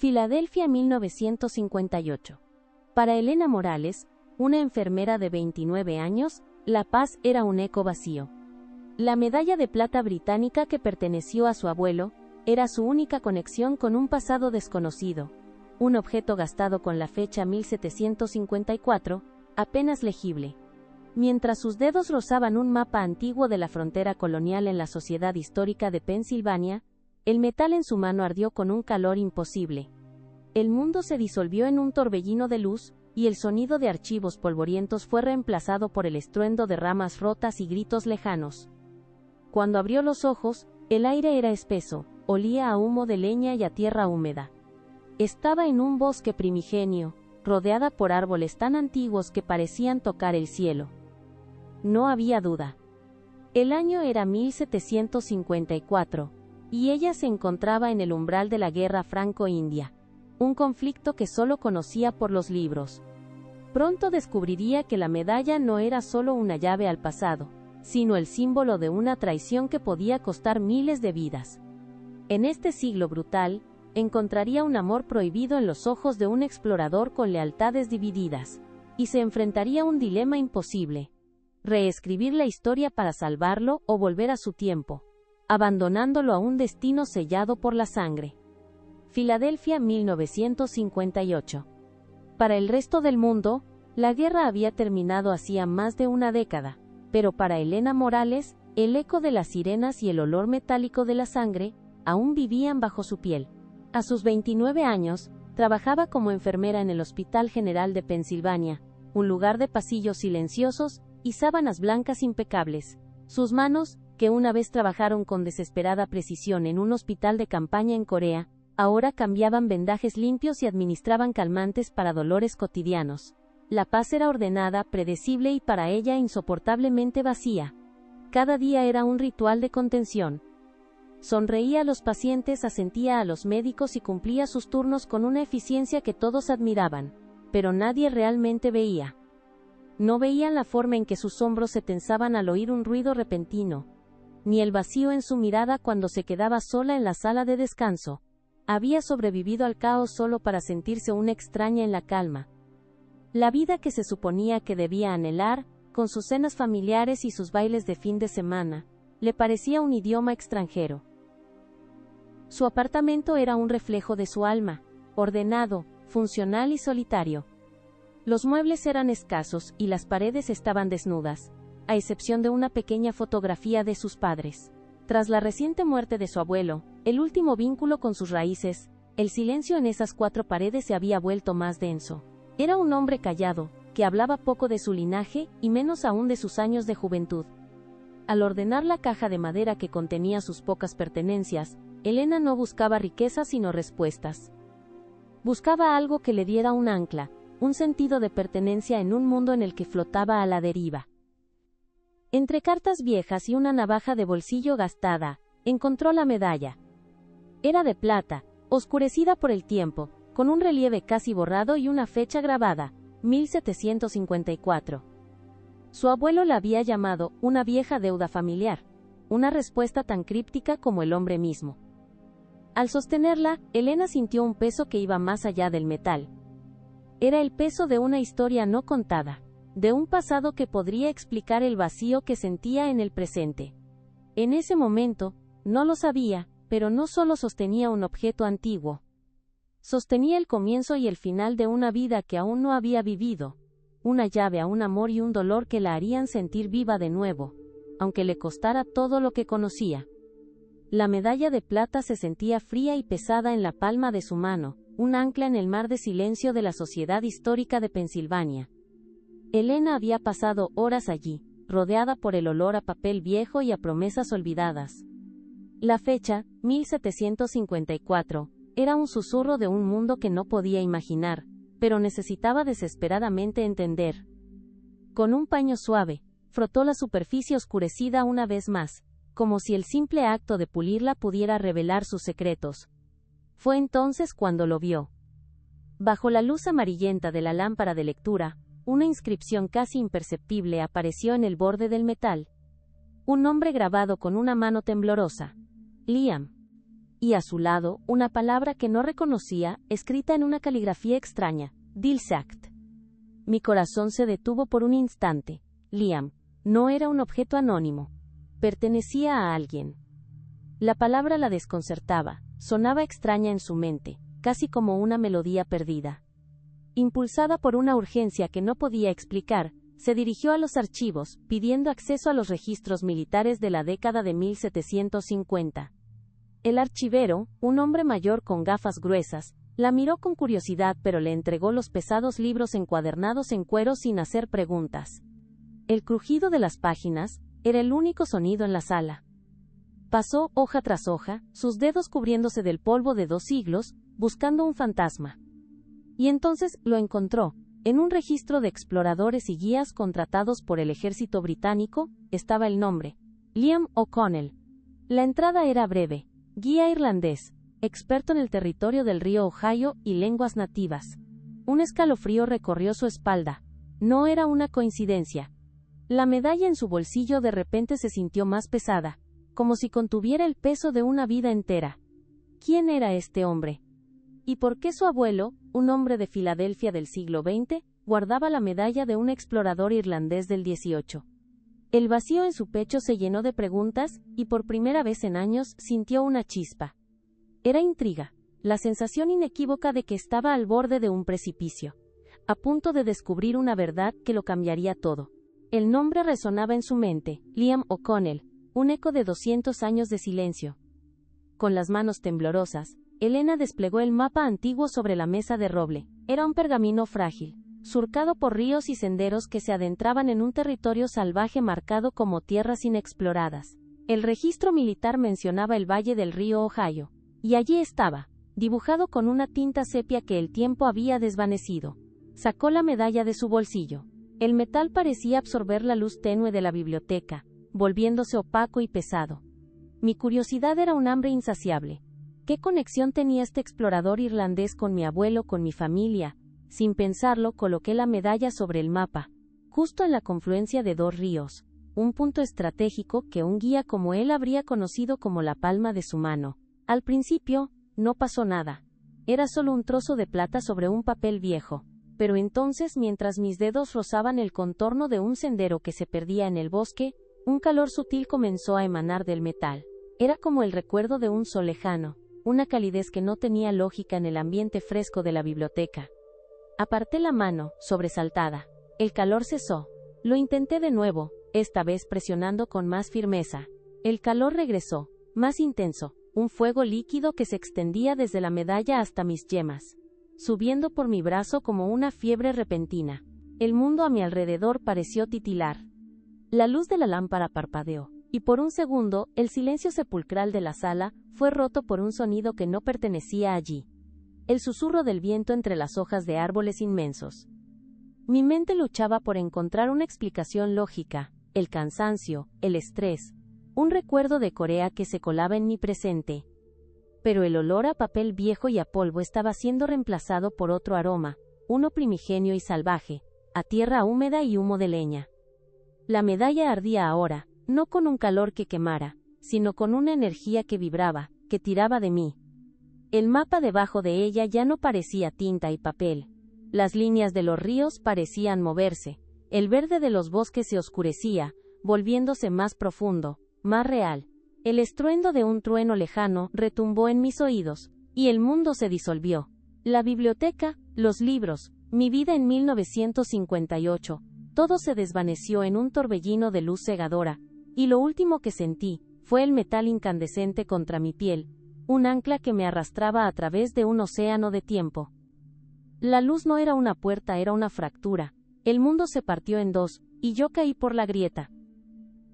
Filadelfia 1958. Para Elena Morales, una enfermera de 29 años, la paz era un eco vacío. La medalla de plata británica que perteneció a su abuelo, era su única conexión con un pasado desconocido, un objeto gastado con la fecha 1754, apenas legible. Mientras sus dedos rozaban un mapa antiguo de la frontera colonial en la Sociedad Histórica de Pensilvania, el metal en su mano ardió con un calor imposible. El mundo se disolvió en un torbellino de luz, y el sonido de archivos polvorientos fue reemplazado por el estruendo de ramas rotas y gritos lejanos. Cuando abrió los ojos, el aire era espeso, olía a humo de leña y a tierra húmeda. Estaba en un bosque primigenio, rodeada por árboles tan antiguos que parecían tocar el cielo. No había duda. El año era 1754, y ella se encontraba en el umbral de la Guerra Franco-India, un conflicto que solo conocía por los libros. Pronto descubriría que la medalla no era solo una llave al pasado, sino el símbolo de una traición que podía costar miles de vidas. En este siglo brutal, encontraría un amor prohibido en los ojos de un explorador con lealtades divididas, y se enfrentaría a un dilema imposible: reescribir la historia para salvarlo o volver a su tiempo, abandonándolo a un destino sellado por la sangre. Filadelfia 1958. Para el resto del mundo, la guerra había terminado hacía más de una década, pero para Elena Morales, el eco de las sirenas y el olor metálico de la sangre, aún vivían bajo su piel. A sus 29 años, trabajaba como enfermera en el Hospital General de Pensilvania, un lugar de pasillos silenciosos y sábanas blancas impecables. Sus manos, que una vez trabajaron con desesperada precisión en un hospital de campaña en Corea, ahora cambiaban vendajes limpios y administraban calmantes para dolores cotidianos. La paz era ordenada, predecible y para ella insoportablemente vacía. Cada día era un ritual de contención. Sonreía a los pacientes, asentía a los médicos y cumplía sus turnos con una eficiencia que todos admiraban, pero nadie realmente veía. No veían la forma en que sus hombros se tensaban al oír un ruido repentino, ni el vacío en su mirada cuando se quedaba sola en la sala de descanso. Había sobrevivido al caos solo para sentirse una extraña en la calma. La vida que se suponía que debía anhelar, con sus cenas familiares y sus bailes de fin de semana, le parecía un idioma extranjero. Su apartamento era un reflejo de su alma, ordenado, funcional y solitario. Los muebles eran escasos y las paredes estaban desnudas, a excepción de una pequeña fotografía de sus padres. Tras la reciente muerte de su abuelo, el último vínculo con sus raíces, el silencio en esas cuatro paredes se había vuelto más denso. Era un hombre callado, que hablaba poco de su linaje y menos aún de sus años de juventud. Al ordenar la caja de madera que contenía sus pocas pertenencias, Elena no buscaba riqueza sino respuestas. Buscaba algo que le diera un ancla, un sentido de pertenencia en un mundo en el que flotaba a la deriva. Entre cartas viejas y una navaja de bolsillo gastada, encontró la medalla. Era de plata, oscurecida por el tiempo, con un relieve casi borrado y una fecha grabada, 1754. Su abuelo la había llamado una vieja deuda familiar, una respuesta tan críptica como el hombre mismo. Al sostenerla, Elena sintió un peso que iba más allá del metal. Era el peso de una historia no contada, de un pasado que podría explicar el vacío que sentía en el presente. En ese momento, no lo sabía, pero no solo sostenía un objeto antiguo. Sostenía el comienzo y el final de una vida que aún no había vivido, una llave a un amor y un dolor que la harían sentir viva de nuevo, aunque le costara todo lo que conocía. La medalla de plata se sentía fría y pesada en la palma de su mano, un ancla en el mar de silencio de la Sociedad Histórica de Pensilvania. Elena había pasado horas allí, rodeada por el olor a papel viejo y a promesas olvidadas. La fecha, 1754, era un susurro de un mundo que no podía imaginar, pero necesitaba desesperadamente entender. Con un paño suave, frotó la superficie oscurecida una vez más, como si el simple acto de pulirla pudiera revelar sus secretos. Fue entonces cuando lo vio. Bajo la luz amarillenta de la lámpara de lectura, una inscripción casi imperceptible apareció en el borde del metal. Un nombre grabado con una mano temblorosa. Liam. y a su lado, una palabra que no reconocía, escrita en una caligrafía extraña, Dilsakt. Mi corazón se detuvo por un instante. Liam no era un objeto anónimo. Pertenecía a alguien. La palabra la desconcertaba, sonaba extraña en su mente, casi como una melodía perdida. Impulsada por una urgencia que no podía explicar, se dirigió a los archivos, pidiendo acceso a los registros militares de la década de 1750. El archivero, un hombre mayor con gafas gruesas, la miró con curiosidad pero le entregó los pesados libros encuadernados en cuero sin hacer preguntas. El crujido de las páginas era el único sonido en la sala. Pasó hoja tras hoja, sus dedos cubriéndose del polvo de 2 siglos, buscando un fantasma. Y entonces lo encontró. En un registro de exploradores y guías contratados por el ejército británico, estaba el nombre: Liam O'Connell. La entrada era breve: guía irlandés, experto en el territorio del río Ohio y lenguas nativas. Un escalofrío recorrió su espalda. No era una coincidencia. La medalla en su bolsillo de repente se sintió más pesada, como si contuviera el peso de una vida entera. ¿Quién era este hombre? ¿Y por qué su abuelo, un hombre de Filadelfia del siglo XX, guardaba la medalla de un explorador irlandés del XVIII? El vacío en su pecho se llenó de preguntas, y por primera vez en años sintió una chispa. Era intriga, la sensación inequívoca de que estaba al borde de un precipicio, a punto de descubrir una verdad que lo cambiaría todo. El nombre resonaba en su mente: Liam O'Connell, un eco de 200 años de silencio. Con las manos temblorosas, Elena desplegó el mapa antiguo sobre la mesa de roble. Era un pergamino frágil, surcado por ríos y senderos que se adentraban en un territorio salvaje marcado como tierras inexploradas. El registro militar mencionaba el valle del río Ohio, y allí estaba, dibujado con una tinta sepia que el tiempo había desvanecido. Sacó la medalla de su bolsillo. El metal parecía absorber la luz tenue de la biblioteca, volviéndose opaco y pesado. Mi curiosidad era un hambre insaciable. ¿Qué conexión tenía este explorador irlandés con mi abuelo, con mi familia? Sin pensarlo, coloqué la medalla sobre el mapa, justo en la confluencia de 2 ríos, un punto estratégico que un guía como él habría conocido como la palma de su mano. Al principio, no pasó nada. Era solo un trozo de plata sobre un papel viejo. Pero entonces, mientras mis dedos rozaban el contorno de un sendero que se perdía en el bosque, un calor sutil comenzó a emanar del metal. Era como el recuerdo de un sol lejano, una calidez que no tenía lógica en el ambiente fresco de la biblioteca. Aparté la mano, sobresaltada. El calor cesó. Lo intenté de nuevo, esta vez presionando con más firmeza. El calor regresó, más intenso, un fuego líquido que se extendía desde la medalla hasta mis yemas, subiendo por mi brazo como una fiebre repentina. El mundo a mi alrededor pareció titilar. La luz de la lámpara parpadeó, y por un segundo, el silencio sepulcral de la sala fue roto por un sonido que no pertenecía allí. El susurro del viento entre las hojas de árboles inmensos. Mi mente luchaba por encontrar una explicación lógica: el cansancio, el estrés, un recuerdo de Corea que se colaba en mi presente. Pero el olor a papel viejo y a polvo estaba siendo reemplazado por otro aroma, uno primigenio y salvaje, a tierra húmeda y humo de leña. La medalla ardía ahora, no con un calor que quemara, sino con una energía que vibraba, que tiraba de mí. El mapa debajo de ella ya no parecía tinta y papel. Las líneas de los ríos parecían moverse, el verde de los bosques se oscurecía, volviéndose más profundo, más real. El estruendo de un trueno lejano retumbó en mis oídos, y el mundo se disolvió. La biblioteca, los libros, mi vida en 1958, todo se desvaneció en un torbellino de luz cegadora, y lo último que sentí fue el metal incandescente contra mi piel, un ancla que me arrastraba a través de un océano de tiempo. La luz no era una puerta, era una fractura. El mundo se partió en 2, y yo caí por la grieta.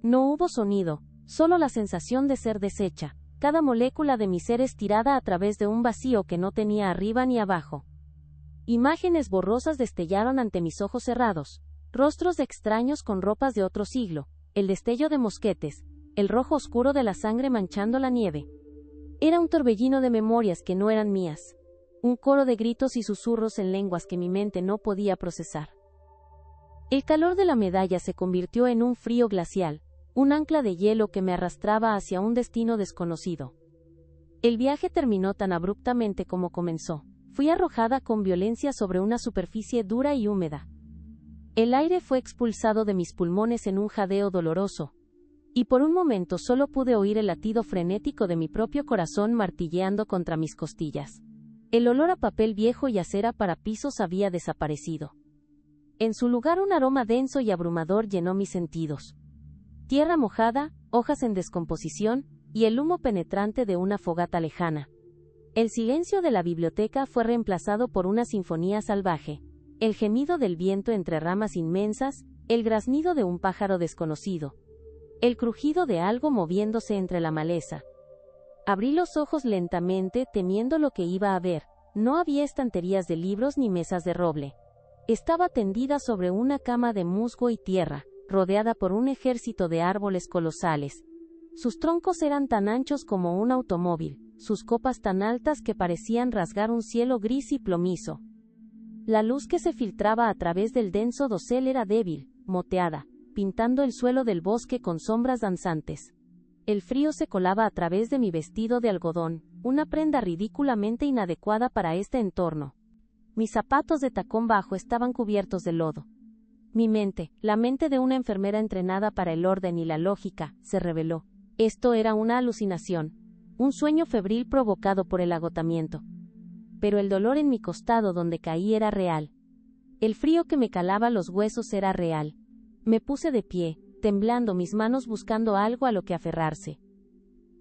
No hubo sonido, solo la sensación de ser deshecha, cada molécula de mi ser estirada a través de un vacío que no tenía arriba ni abajo. Imágenes borrosas destellaron ante mis ojos cerrados, rostros de extraños con ropas de otro siglo, el destello de mosquetes, el rojo oscuro de la sangre manchando la nieve. Era un torbellino de memorias que no eran mías, un coro de gritos y susurros en lenguas que mi mente no podía procesar. El calor de la medalla se convirtió en un frío glacial, un ancla de hielo que me arrastraba hacia un destino desconocido. El viaje terminó tan abruptamente como comenzó. Fui arrojada con violencia sobre una superficie dura y húmeda. El aire fue expulsado de mis pulmones en un jadeo doloroso, y por un momento solo pude oír el latido frenético de mi propio corazón martilleando contra mis costillas. El olor a papel viejo y a cera para pisos había desaparecido. En su lugar un aroma denso y abrumador llenó mis sentidos. Tierra mojada, hojas en descomposición, y el humo penetrante de una fogata lejana. El silencio de la biblioteca fue reemplazado por una sinfonía salvaje. El gemido del viento entre ramas inmensas, el graznido de un pájaro desconocido. El crujido de algo moviéndose entre la maleza. Abrí los ojos lentamente, temiendo lo que iba a ver. No había estanterías de libros ni mesas de roble. Estaba tendida sobre una cama de musgo y tierra, rodeada por un ejército de árboles colosales. Sus troncos eran tan anchos como un automóvil, sus copas tan altas que parecían rasgar un cielo gris y plomizo. La luz que se filtraba a través del denso dosel era débil, moteada, pintando el suelo del bosque con sombras danzantes. El frío se colaba a través de mi vestido de algodón, una prenda ridículamente inadecuada para este entorno. Mis zapatos de tacón bajo estaban cubiertos de lodo. Mi mente, la mente de una enfermera entrenada para el orden y la lógica, se rebeló. Esto era una alucinación, un sueño febril provocado por el agotamiento. Pero el dolor en mi costado donde caí era real. El frío que me calaba los huesos era real. Me puse de pie, temblando, mis manos buscando algo a lo que aferrarse.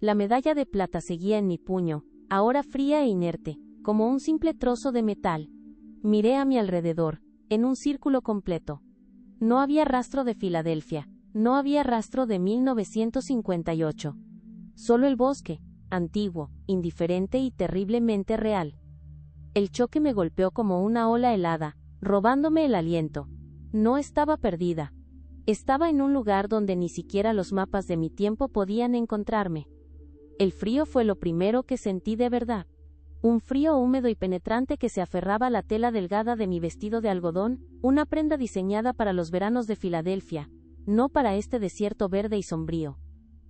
La medalla de plata seguía en mi puño, ahora fría e inerte, como un simple trozo de metal. Miré a mi alrededor, en un círculo completo. No había rastro de Filadelfia, no había rastro de 1958. Solo el bosque, antiguo, indiferente y terriblemente real. El choque me golpeó como una ola helada, robándome el aliento. No estaba perdida. Estaba en un lugar donde ni siquiera los mapas de mi tiempo podían encontrarme. El frío fue lo primero que sentí de verdad. Un frío húmedo y penetrante que se aferraba a la tela delgada de mi vestido de algodón, una prenda diseñada para los veranos de Filadelfia, no para este desierto verde y sombrío.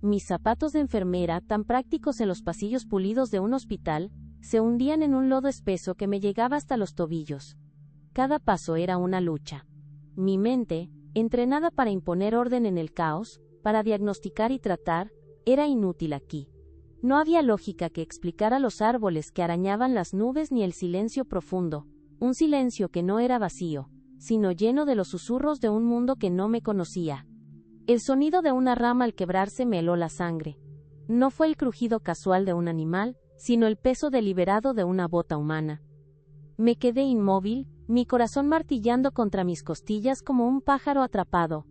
Mis zapatos de enfermera, tan prácticos en los pasillos pulidos de un hospital, se hundían en un lodo espeso que me llegaba hasta los tobillos. Cada paso era una lucha. Mi mente, entrenada para imponer orden en el caos, para diagnosticar y tratar, era inútil aquí. No había lógica que explicara los árboles que arañaban las nubes ni el silencio profundo, un silencio que no era vacío, sino lleno de los susurros de un mundo que no me conocía. El sonido de una rama al quebrarse me heló la sangre. No fue el crujido casual de un animal, sino el peso deliberado de una bota humana. Me quedé inmóvil, mi corazón martillando contra mis costillas como un pájaro atrapado.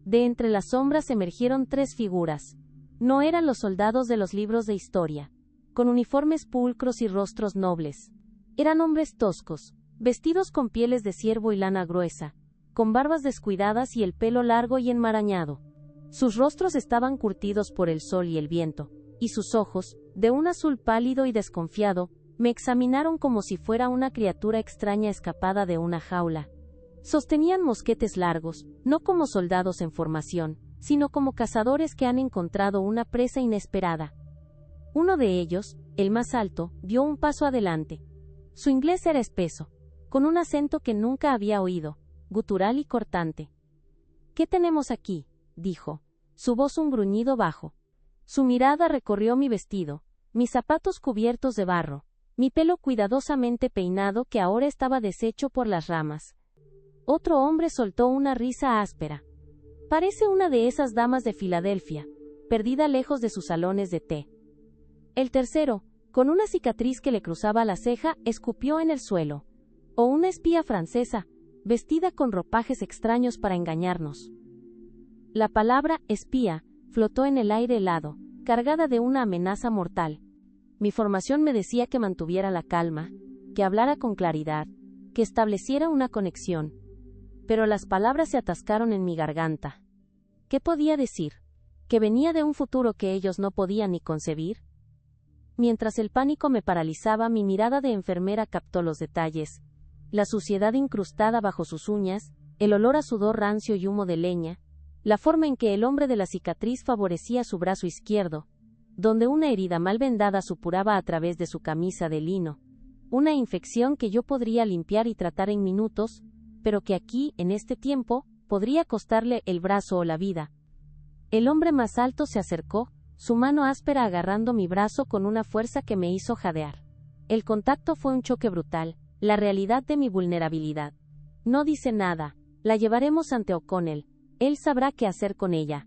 De entre las sombras emergieron tres figuras. No eran los soldados de los libros de historia, con uniformes pulcros y rostros nobles. Eran hombres toscos, vestidos con pieles de ciervo y lana gruesa, con barbas descuidadas y el pelo largo y enmarañado. Sus rostros estaban curtidos por el sol y el viento, y sus ojos, de un azul pálido y desconfiado, me examinaron como si fuera una criatura extraña escapada de una jaula. Sostenían mosquetes largos, no como soldados en formación, sino como cazadores que han encontrado una presa inesperada. Uno de ellos, el más alto, dio un paso adelante. Su inglés era espeso, con un acento que nunca había oído, gutural y cortante. «¿Qué tenemos aquí?», dijo, su voz un gruñido bajo. Su mirada recorrió mi vestido, mis zapatos cubiertos de barro, mi pelo cuidadosamente peinado que ahora estaba deshecho por las ramas. Otro hombre soltó una risa áspera. «Parece una de esas damas de Filadelfia, perdida lejos de sus salones de té». El tercero, con una cicatriz que le cruzaba la ceja, escupió en el suelo. «O una espía francesa, vestida con ropajes extraños para engañarnos». La palabra «espía» flotó en el aire helado, cargada de una amenaza mortal. Mi formación me decía que mantuviera la calma, que hablara con claridad, que estableciera una conexión. Pero las palabras se atascaron en mi garganta. ¿Qué podía decir? ¿Que venía de un futuro que ellos no podían ni concebir? Mientras el pánico me paralizaba, mi mirada de enfermera captó los detalles. La suciedad incrustada bajo sus uñas, el olor a sudor rancio y humo de leña, la forma en que el hombre de la cicatriz favorecía su brazo izquierdo. donde una herida mal vendada supuraba a través de su camisa de lino. Una infección que yo podría limpiar y tratar en minutos, pero que aquí, en este tiempo, podría costarle el brazo o la vida. El hombre más alto se acercó, su mano áspera agarrando mi brazo con una fuerza que me hizo jadear. El contacto fue un choque brutal, la realidad de mi vulnerabilidad. No dice nada, la llevaremos ante O'Connell, él sabrá qué hacer con ella.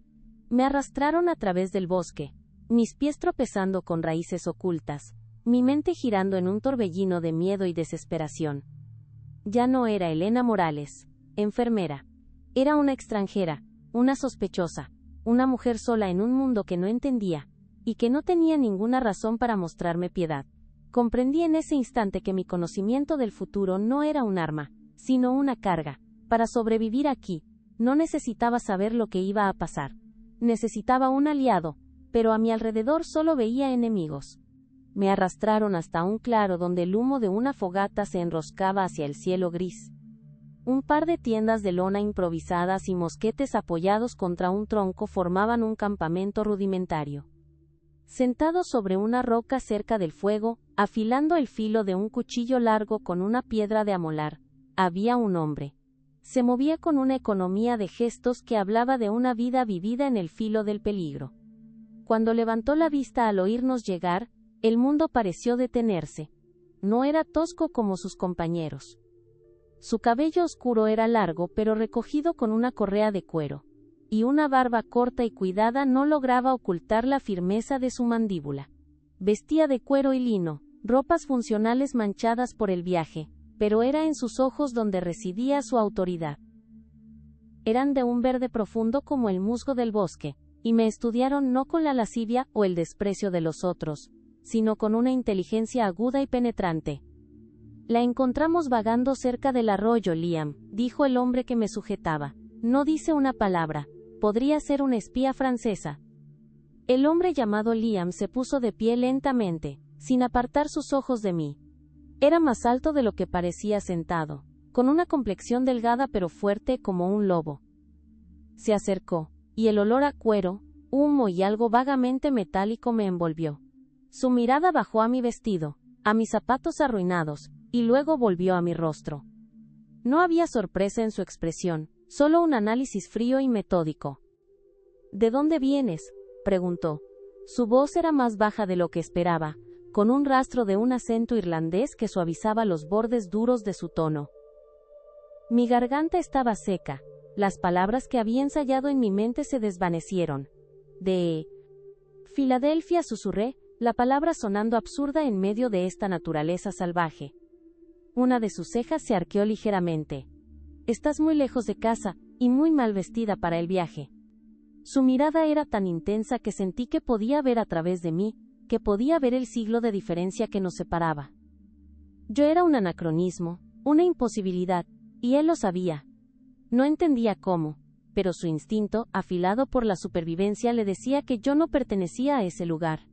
Me arrastraron a través del bosque, mis pies tropezando con raíces ocultas, mi mente girando en un torbellino de miedo y desesperación. Ya no era Elena Morales, enfermera. Era una extranjera, una sospechosa, una mujer sola en un mundo que no entendía, y que no tenía ninguna razón para mostrarme piedad. Comprendí en ese instante que mi conocimiento del futuro no era un arma, sino una carga. Para sobrevivir aquí, no necesitaba saber lo que iba a pasar. Necesitaba un aliado, pero a mi alrededor solo veía enemigos. Me arrastraron hasta un claro donde el humo de una fogata se enroscaba hacia el cielo gris. Un par de tiendas de lona improvisadas y mosquetes apoyados contra un tronco formaban un campamento rudimentario. Sentado sobre una roca cerca del fuego, afilando el filo de un cuchillo largo con una piedra de amolar, había un hombre. Se movía con una economía de gestos que hablaba de una vida vivida en el filo del peligro. Cuando levantó la vista al oírnos llegar, el mundo pareció detenerse. No era tosco como sus compañeros. Su cabello oscuro era largo pero recogido con una correa de cuero, y una barba corta y cuidada no lograba ocultar la firmeza de su mandíbula. Vestía de cuero y lino, ropas funcionales manchadas por el viaje, pero era en sus ojos donde residía su autoridad. Eran de un verde profundo como el musgo del bosque, y me estudiaron no con la lascivia o el desprecio de los otros, sino con una inteligencia aguda y penetrante. La encontramos vagando cerca del arroyo, Liam, dijo el hombre que me sujetaba. No dice una palabra. Podría ser una espía francesa. El hombre llamado Liam se puso de pie lentamente, sin apartar sus ojos de mí. Era más alto de lo que parecía sentado, con una complexión delgada pero fuerte como un lobo. Se acercó, y el olor a cuero, humo y algo vagamente metálico me envolvió. Su mirada bajó a mi vestido, a mis zapatos arruinados, y luego volvió a mi rostro. No había sorpresa en su expresión, solo un análisis frío y metódico. ¿De dónde vienes?, preguntó. Su voz era más baja de lo que esperaba, con un rastro de un acento irlandés que suavizaba los bordes duros de su tono. Mi garganta estaba seca, las palabras que había ensayado en mi mente se desvanecieron. De Filadelfia, susurré, la palabra sonando absurda en medio de esta naturaleza salvaje. Una de sus cejas se arqueó ligeramente. Estás muy lejos de casa, y muy mal vestida para el viaje. Su mirada era tan intensa que sentí que podía ver a través de mí, que podía ver el siglo de diferencia que nos separaba. Yo era un anacronismo, una imposibilidad, y él lo sabía. No entendía cómo, pero su instinto, afilado por la supervivencia, le decía que yo no pertenecía a ese lugar.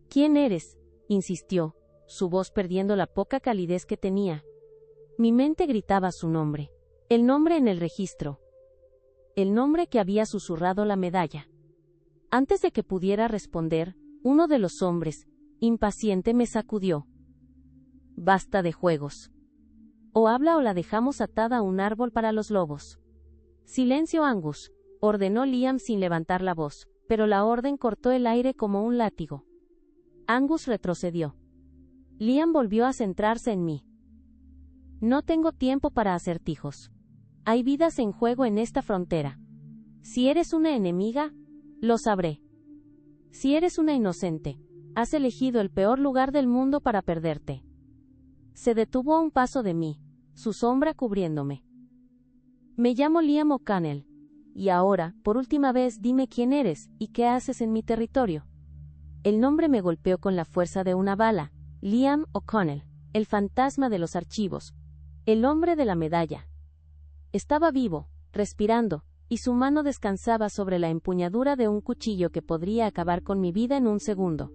¿Quién eres?, insistió, su voz perdiendo la poca calidez que tenía. Mi mente gritaba su nombre. El nombre en el registro. El nombre que había susurrado la medalla. Antes de que pudiera responder, uno de los hombres, impaciente, me sacudió. Basta de juegos. O habla o la dejamos atada a un árbol para los lobos. Silencio, Angus, ordenó Liam sin levantar la voz, pero la orden cortó el aire como un látigo. Angus retrocedió. Liam volvió a centrarse en mí. No tengo tiempo para acertijos. Hay vidas en juego en esta frontera. Si eres una enemiga, lo sabré. Si eres una inocente, has elegido el peor lugar del mundo para perderte. Se detuvo a un paso de mí, su sombra cubriéndome. Me llamo Liam O'Connell. Y ahora, por última vez, dime quién eres, y qué haces en mi territorio. El nombre me golpeó con la fuerza de una bala. Liam O'Connell, el fantasma de los archivos. El hombre de la medalla. Estaba vivo, respirando, y su mano descansaba sobre la empuñadura de un cuchillo que podría acabar con mi vida en un segundo.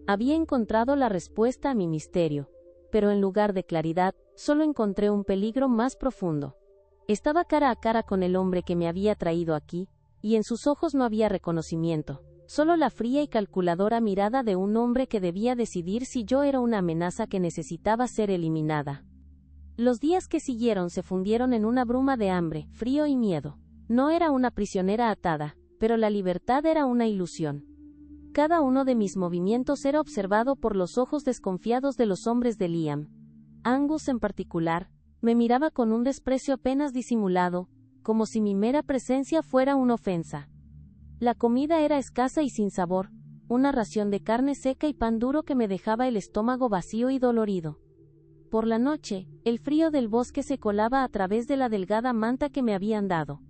Había encontrado la respuesta a mi misterio, pero en lugar de claridad, solo encontré un peligro más profundo. Estaba cara a cara con el hombre que me había traído aquí, y en sus ojos no había reconocimiento, solo la fría y calculadora mirada de un hombre que debía decidir si yo era una amenaza que necesitaba ser eliminada. Los días que siguieron se fundieron en una bruma de hambre, frío y miedo. No era una prisionera atada, pero la libertad era una ilusión. Cada uno de mis movimientos era observado por los ojos desconfiados de los hombres de Liam. Angus, en particular, me miraba con un desprecio apenas disimulado, como si mi mera presencia fuera una ofensa. La comida era escasa y sin sabor, una ración de carne seca y pan duro que me dejaba el estómago vacío y dolorido. Por la noche, el frío del bosque se colaba a través de la delgada manta que me habían dado,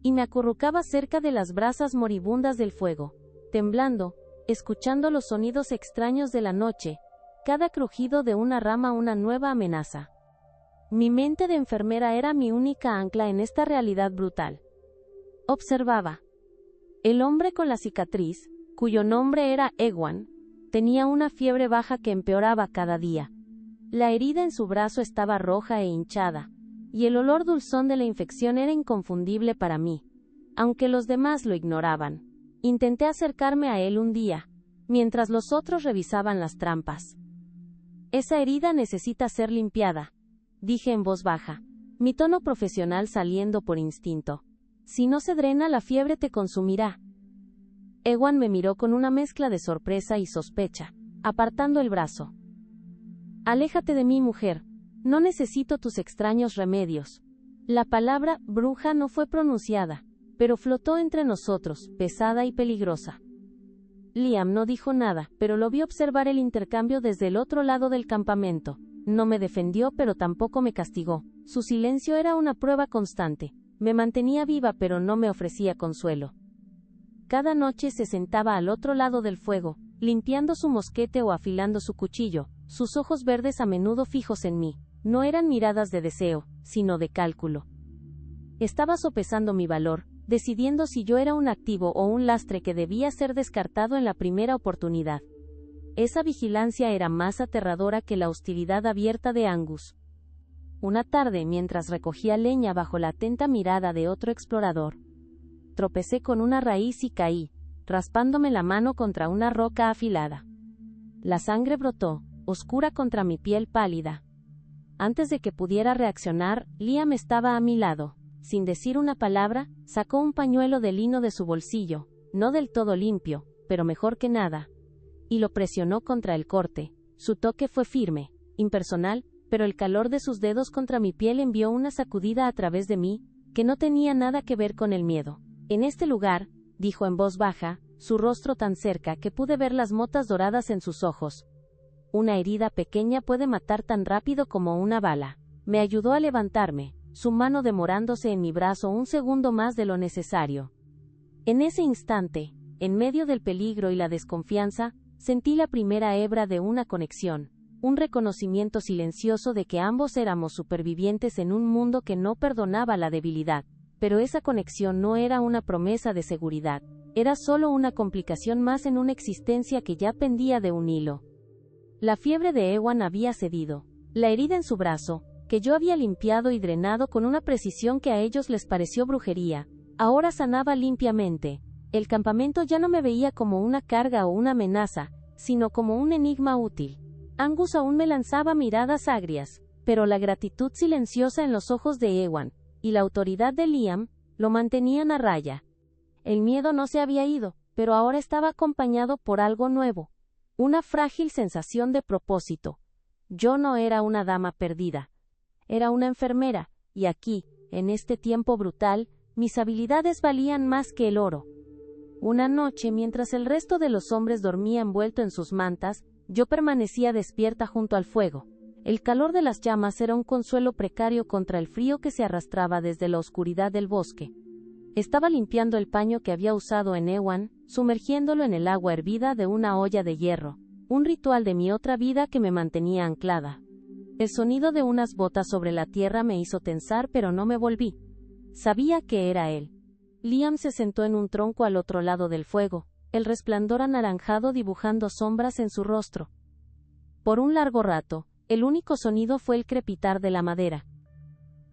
y me acurrucaba cerca de las brasas moribundas del fuego, temblando, escuchando los sonidos extraños de la noche, cada crujido de una rama una nueva amenaza. Mi mente de enfermera era mi única ancla en esta realidad brutal. Observaba. El hombre con la cicatriz, cuyo nombre era Ewan, tenía una fiebre baja que empeoraba cada día. La herida en su brazo estaba roja e hinchada, y el olor dulzón de la infección era inconfundible para mí, aunque los demás lo ignoraban. Intenté acercarme a él un día, mientras los otros revisaban las trampas. Esa herida necesita ser limpiada, dije en voz baja, mi tono profesional saliendo por instinto. Si no se drena, la fiebre te consumirá. Ewan me miró con una mezcla de sorpresa y sospecha, apartando el brazo. Aléjate de mí, mujer. No necesito tus extraños remedios. La palabra bruja no fue pronunciada, pero flotó entre nosotros, pesada y peligrosa. Liam no dijo nada, pero lo vi observar el intercambio desde el otro lado del campamento. No me defendió, pero tampoco me castigó. Su silencio era una prueba constante. Me mantenía viva, pero no me ofrecía consuelo. Cada noche se sentaba al otro lado del fuego, limpiando su mosquete o afilando su cuchillo, sus ojos verdes a menudo fijos en mí. No eran miradas de deseo, sino de cálculo. Estaba sopesando mi valor, decidiendo si yo era un activo o un lastre que debía ser descartado en la primera oportunidad. Esa vigilancia era más aterradora que la hostilidad abierta de Angus. Una tarde, mientras recogía leña bajo la atenta mirada de otro explorador, tropecé con una raíz y caí, raspándome la mano contra una roca afilada. La sangre brotó, oscura contra mi piel pálida. Antes de que pudiera reaccionar, Liam estaba a mi lado. Sin decir una palabra, sacó un pañuelo de lino de su bolsillo, no del todo limpio, pero mejor que nada, y lo presionó contra el corte. Su toque fue firme, impersonal, pero el calor de sus dedos contra mi piel envió una sacudida a través de mí, que no tenía nada que ver con el miedo. En este lugar, dijo en voz baja, su rostro tan cerca que pude ver las motas doradas en sus ojos. Una herida pequeña puede matar tan rápido como una bala. Me ayudó a levantarme, su mano demorándose en mi brazo un segundo más de lo necesario. En ese instante, en medio del peligro y la desconfianza, sentí la primera hebra de una conexión, un reconocimiento silencioso de que ambos éramos supervivientes en un mundo que no perdonaba la debilidad. Pero esa conexión no era una promesa de seguridad, era solo una complicación más en una existencia que ya pendía de un hilo. La fiebre de Ewan había cedido. La herida en su brazo, que yo había limpiado y drenado con una precisión que a ellos les pareció brujería, ahora sanaba limpiamente. El campamento ya no me veía como una carga o una amenaza, sino como un enigma útil. Angus aún me lanzaba miradas agrias, pero la gratitud silenciosa en los ojos de Ewan y la autoridad de Liam lo mantenían a raya. El miedo no se había ido, pero ahora estaba acompañado por algo nuevo. Una frágil sensación de propósito. Yo no era una dama perdida. Era una enfermera, y aquí, en este tiempo brutal, mis habilidades valían más que el oro. Una noche, mientras el resto de los hombres dormía envuelto en sus mantas, yo permanecía despierta junto al fuego. El calor de las llamas era un consuelo precario contra el frío que se arrastraba desde la oscuridad del bosque. Estaba limpiando el paño que había usado en Ewan, sumergiéndolo en el agua hervida de una olla de hierro, un ritual de mi otra vida que me mantenía anclada. El sonido de unas botas sobre la tierra me hizo tensar, pero no me volví. Sabía que era él. Liam se sentó en un tronco al otro lado del fuego, el resplandor anaranjado dibujando sombras en su rostro. Por un largo rato, el único sonido fue el crepitar de la madera.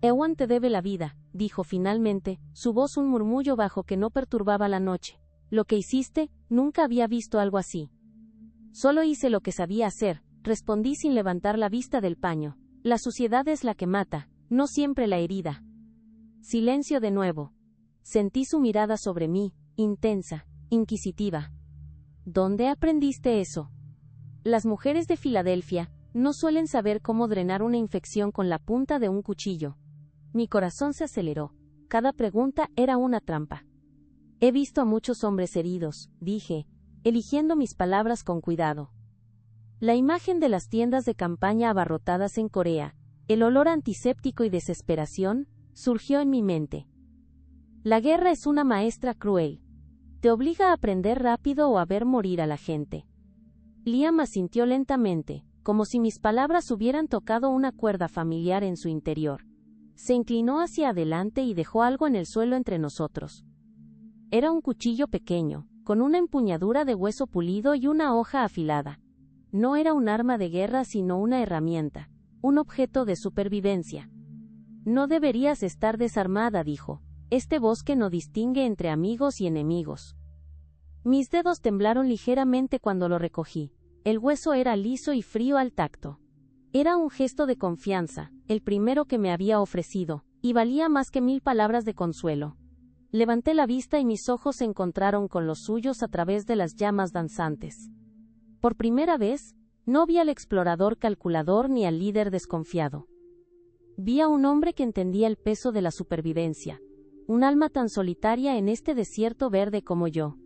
Ewan te debe la vida, dijo finalmente, su voz un murmullo bajo que no perturbaba la noche. Lo que hiciste, nunca había visto algo así. Solo hice lo que sabía hacer, respondí sin levantar la vista del paño. La suciedad es la que mata, no siempre la herida. Silencio de nuevo. Sentí su mirada sobre mí, intensa, inquisitiva. ¿Dónde aprendiste eso? Las mujeres de Filadelfia no suelen saber cómo drenar una infección con la punta de un cuchillo. Mi corazón se aceleró. Cada pregunta era una trampa. He visto a muchos hombres heridos, dije, eligiendo mis palabras con cuidado. La imagen de las tiendas de campaña abarrotadas en Corea, el olor antiséptico y desesperación, surgió en mi mente. La guerra es una maestra cruel. Te obliga a aprender rápido o a ver morir a la gente. Liam asintió lentamente, como si mis palabras hubieran tocado una cuerda familiar en su interior. Se inclinó hacia adelante y dejó algo en el suelo entre nosotros. Era un cuchillo pequeño, con una empuñadura de hueso pulido y una hoja afilada. No era un arma de guerra sino una herramienta, un objeto de supervivencia. No deberías estar desarmada, dijo. Este bosque no distingue entre amigos y enemigos. Mis dedos temblaron ligeramente cuando lo recogí. El hueso era liso y frío al tacto. Era un gesto de confianza, el primero que me había ofrecido, y valía más que 1000 palabras de consuelo. Levanté la vista y mis ojos se encontraron con los suyos a través de las llamas danzantes. Por primera vez, no vi al explorador calculador ni al líder desconfiado. Vi a un hombre que entendía el peso de la supervivencia, un alma tan solitaria en este desierto verde como yo.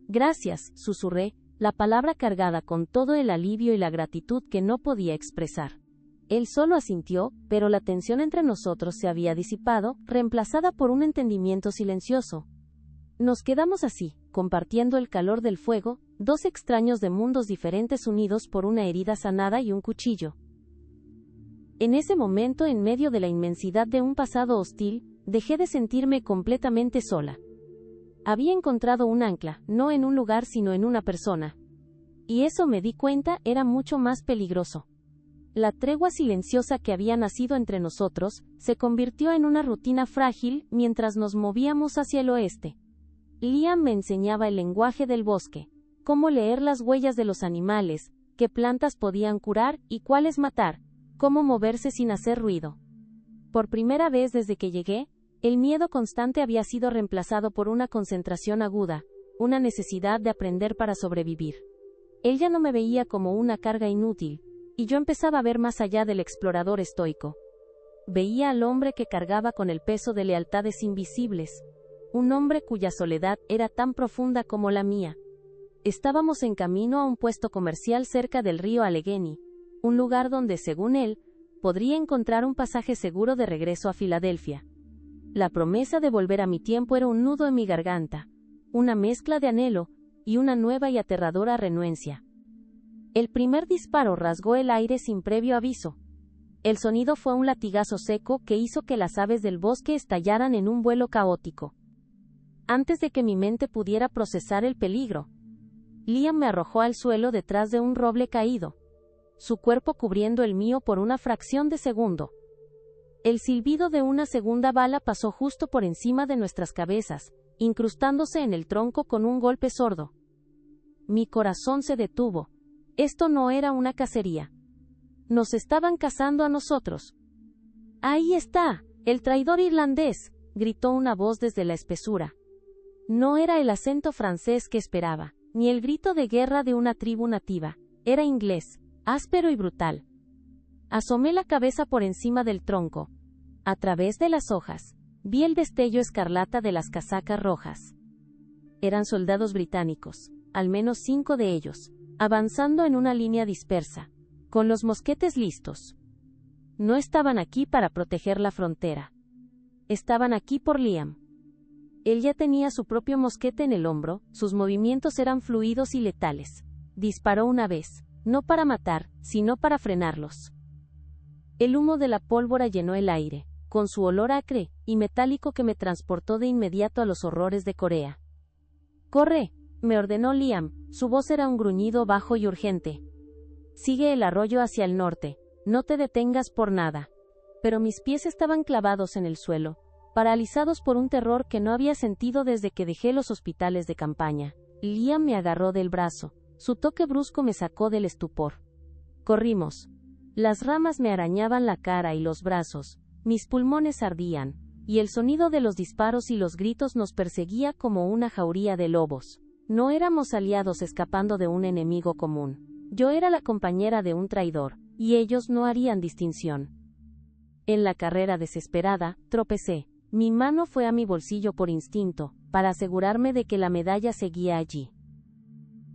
Gracias, susurré, la palabra cargada con todo el alivio y la gratitud que no podía expresar. Él solo asintió, pero la tensión entre nosotros se había disipado, reemplazada por un entendimiento silencioso. Nos quedamos así, compartiendo el calor del fuego, dos extraños de mundos diferentes unidos por una herida sanada y un cuchillo. En ese momento, en medio de la inmensidad de un pasado hostil, dejé de sentirme completamente sola. Había encontrado un ancla, no en un lugar sino en una persona. Y eso, me di cuenta, era mucho más peligroso. La tregua silenciosa que había nacido entre nosotros, se convirtió en una rutina frágil mientras nos movíamos hacia el oeste. Liam me enseñaba el lenguaje del bosque, cómo leer las huellas de los animales, qué plantas podían curar y cuáles matar, cómo moverse sin hacer ruido. Por primera vez desde que llegué, el miedo constante había sido reemplazado por una concentración aguda, una necesidad de aprender para sobrevivir. Él ya no me veía como una carga inútil, y yo empezaba a ver más allá del explorador estoico. Veía al hombre que cargaba con el peso de lealtades invisibles, un hombre cuya soledad era tan profunda como la mía. Estábamos en camino a un puesto comercial cerca del río Allegheny, un lugar donde, según él, podría encontrar un pasaje seguro de regreso a Filadelfia. La promesa de volver a mi tiempo era un nudo en mi garganta, una mezcla de anhelo y una nueva y aterradora renuencia. El primer disparo rasgó el aire sin previo aviso. El sonido fue un latigazo seco que hizo que las aves del bosque estallaran en un vuelo caótico. Antes de que mi mente pudiera procesar el peligro, Liam me arrojó al suelo detrás de un roble caído, su cuerpo cubriendo el mío por una fracción de segundo. El silbido de una segunda bala pasó justo por encima de nuestras cabezas, incrustándose en el tronco con un golpe sordo. Mi corazón se detuvo. Esto no era una cacería. Nos estaban cazando a nosotros. ¡Ahí está! ¡El traidor irlandés!, gritó una voz desde la espesura. No era el acento francés que esperaba, ni el grito de guerra de una tribu nativa. Era inglés, áspero y brutal. Asomé la cabeza por encima del tronco. A través de las hojas, vi el destello escarlata de las casacas rojas. Eran soldados británicos, al menos 5 de ellos, avanzando en una línea dispersa, con los mosquetes listos. No estaban aquí para proteger la frontera. Estaban aquí por Liam. Él ya tenía su propio mosquete en el hombro, sus movimientos eran fluidos y letales. Disparó una vez, no para matar, sino para frenarlos. El humo de la pólvora llenó el aire, con su olor acre y metálico que me transportó de inmediato a los horrores de Corea. «¡Corre!», me ordenó Liam, su voz era un gruñido bajo y urgente. «Sigue el arroyo hacia el norte, no te detengas por nada». Pero mis pies estaban clavados en el suelo, paralizados por un terror que no había sentido desde que dejé los hospitales de campaña. Liam me agarró del brazo. Su toque brusco me sacó del estupor. Corrimos. Las ramas me arañaban la cara y los brazos, mis pulmones ardían, y el sonido de los disparos y los gritos nos perseguía como una jauría de lobos. No éramos aliados escapando de un enemigo común. Yo era la compañera de un traidor, y ellos no harían distinción. En la carrera desesperada, tropecé. Mi mano fue a mi bolsillo por instinto, para asegurarme de que la medalla seguía allí.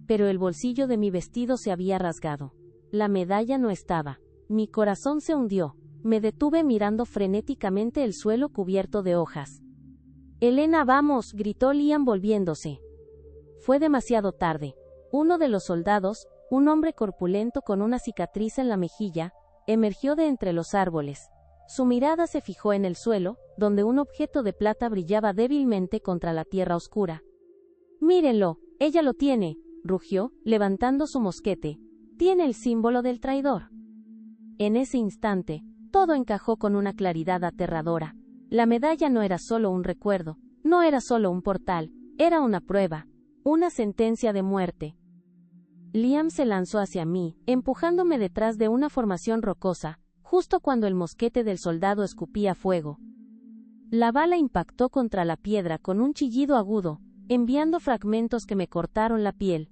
Pero el bolsillo de mi vestido se había rasgado. La medalla no estaba. Mi corazón se hundió. Me detuve mirando frenéticamente el suelo cubierto de hojas. «Elena, vamos», gritó Liam volviéndose. Fue demasiado tarde. Uno de los soldados, un hombre corpulento con una cicatriz en la mejilla, emergió de entre los árboles. Su mirada se fijó en el suelo, donde un objeto de plata brillaba débilmente contra la tierra oscura. «Mírenlo, ella lo tiene», rugió, levantando su mosquete. «Tiene el símbolo del traidor». En ese instante, todo encajó con una claridad aterradora. La medalla no era solo un recuerdo, no era solo un portal, era una prueba, una sentencia de muerte. Liam se lanzó hacia mí, empujándome detrás de una formación rocosa, justo cuando el mosquete del soldado escupía fuego. La bala impactó contra la piedra con un chillido agudo, enviando fragmentos que me cortaron la piel.